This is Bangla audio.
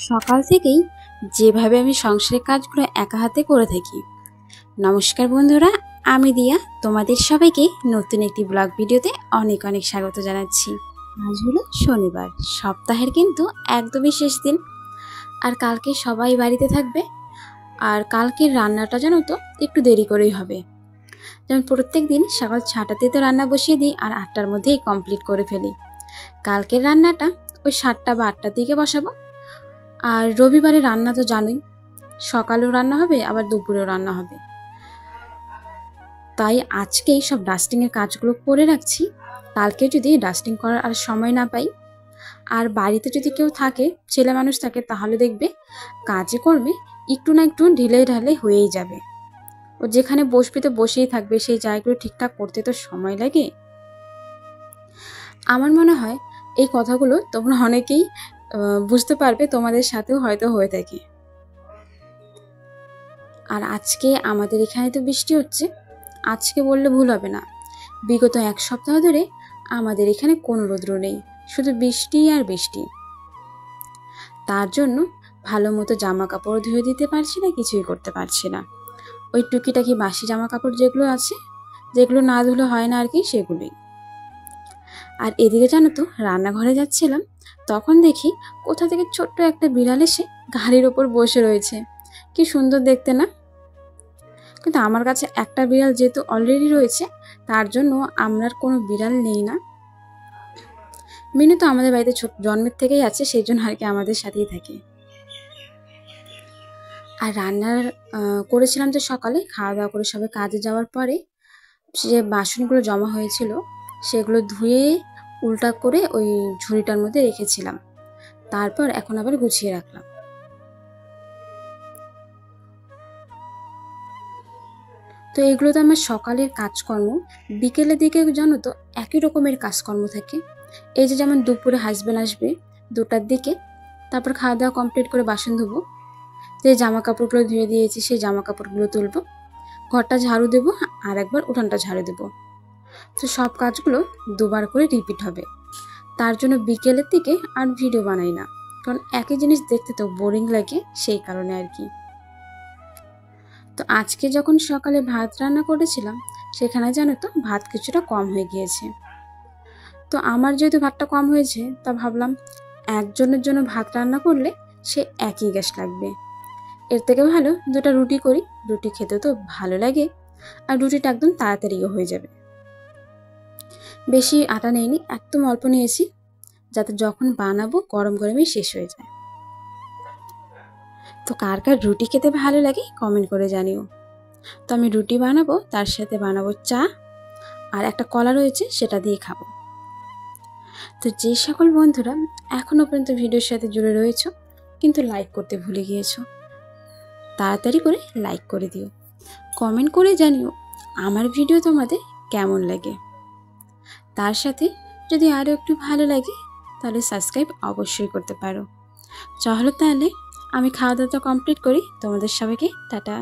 সকাল থেকেই যেভাবে আমি সংসারের কাজগুলো একা হাতে করে থাকি। নমস্কার বন্ধুরা, আমি দিয়া তোমাদের সবাইকে নতুন একটি ব্লগ ভিডিওতে অনেক অনেক স্বাগত জানাচ্ছি। আজ হলো শনিবার, সপ্তাহের কিন্তু একদমই শেষ দিন। আর কালকে সবাই বাড়িতে থাকবে। আর কালকের রান্নাটা জানো তো একটু দেরি করেই হবে। যেমন প্রত্যেক দিন সকাল 6টাতে তো রান্না বসিয়ে দিই আর 8টার মধ্যেই কমপ্লিট করে ফেলি। কালকের রান্নাটা ওই 7টা বা 8টার দিকে বসাবো। আর রবিবারে রান্না তো জানোই, সকালেও রান্না হবে আবার দুপুরেও রান্না হবে। তাই আজকেই সব ডাস্টিংয়ের কাজগুলো করে রাখছি। কালকে যদি ডাস্টিং করার আর সময় না পাই, আর বাড়িতে যদি কেউ থাকে, ছেলে মানুষ থাকে, তাহলে দেখবে কাজে কর্মে একটু না একটু ঢিলে ঢালে হয়েই যাবে। ও যেখানে বসবে তো বসেই থাকবে, সেই জায়গাগুলো ঠিকঠাক করতে তো সময় লাগে। আমার মনে হয় এই কথাগুলো তোমরা অনেকেই বুঝতে পারবে, তোমাদের সাথেও হয়তো হয়ে থাকে। আর আজকে আমাদের এখানে তো বৃষ্টি হচ্ছে। আজকে বললে ভুল হবে না, বিগত এক সপ্তাহ ধরে আমাদের এখানে কোনো রৌদ্র নেই, শুধু বৃষ্টি আর বৃষ্টি। তার জন্য ভালো মতো জামা কাপড় ধুয়ে দিতে পারছি না, কিছুই করতে পারছি না। ওই টুকিটাকি বাসি জামা কাপড় যেগুলো আছে, যেগুলো না ধুলে হয় না আর কি, সেগুলোই। আর এদিকে জানো তো, রান্নাঘরে যাচ্ছিলাম, তখন দেখি কোথা থেকে ছোট্ট একটা বিড়াল এসে গাড়ির ওপর বসে রয়েছে। কি সুন্দর দেখতে না? কিন্তু আমার কাছে একটা বিড়াল যেহেতু অলরেডি রয়েছে, তার জন্য আমরা কোনো বিড়াল নেই না। মিনু তো আমাদের বাড়িতে জন্মের থেকেই আছে, সেই জন্য আর কি আমাদের সাথেই থাকে। আর রান্নার করেছিলাম যে সকালে, খাওয়া দাওয়া করে সবাই কাজে যাওয়ার পরে যে বাসনগুলো জমা হয়েছিল সেগুলো ধুয়ে উল্টা করে ওই ঝুড়িটার মধ্যে রেখেছিলাম। তারপর এখন আবার গুছিয়ে রাখলাম। তো এগুলো তো আমার সকালের কাজকর্ম। বিকেলের দিকে জানো তো একই রকমের কাজকর্ম থাকে। এই যে যেমন দুপুরে হাজবেন্ড আসবে 2টার দিকে, তারপর খাওয়া দাওয়া কমপ্লিট করে বাসন ধুবো, যে জামা কাপড়গুলো ধুয়ে দিয়েছি সেই জামা কাপড়গুলো তুলবো, ঘরটা ঝাড়ু দেবো, আর একবার উঠানটা ঝাড়ু দেবো। তো সব কাজগুলো দুবার করে রিপিট হবে। তার জন্য বিকেলের দিকে আর ভিডিও বানাই না, কারণ একই জিনিস দেখতে তো বোরিং লাগে, সেই কারণে আর কি। তো আজকে যখন সকালে ভাত রান্না করেছিলাম, সেখানে জানো তো ভাত কিছুটা কম হয়ে গিয়েছে। তো আমার যেহেতু ভাতটা কম হয়েছে, তা ভাবলাম একজনের জন্য ভাত রান্না করলে সে একই গ্যাস লাগবে, এর থেকে ভালো 2টা রুটি করি। রুটি খেতে তো ভালো লাগে, আর রুটিটা একদম তাড়াতাড়িও হয়ে যাবে। বেশি আটা নেইনি, একদম অল্প নিয়েছি, যাতে যখন বানাবো গরম গরমই শেষ হয়ে যায়। তো কার কার রুটি খেতে ভালো লাগে কমেন্ট করে জানিও। তো আমি রুটি বানাবো, তার সাথে বানাবো চা, আর একটা কলা রয়েছে সেটা দিয়ে খাবো। তো যে সকল বন্ধুরা এখনো পর্যন্ত ভিডিওর সাথে জুড়ে রয়েছো কিন্তু লাইক করতে ভুলে গিয়েছো, তাড়াতাড়ি করে লাইক করে দিও। কমেন্ট করে জানিও আমার ভিডিও তোমাদের কেমন লাগে। তার সাথে যদি আরও একটু ভালো লাগে তাহলে সাবস্ক্রাইব অবশ্যই করতে পারো। চলো তাহলে আমি খাওয়া দাওয়া কমপ্লিট করি। তোমাদের সবাইকে টাটা।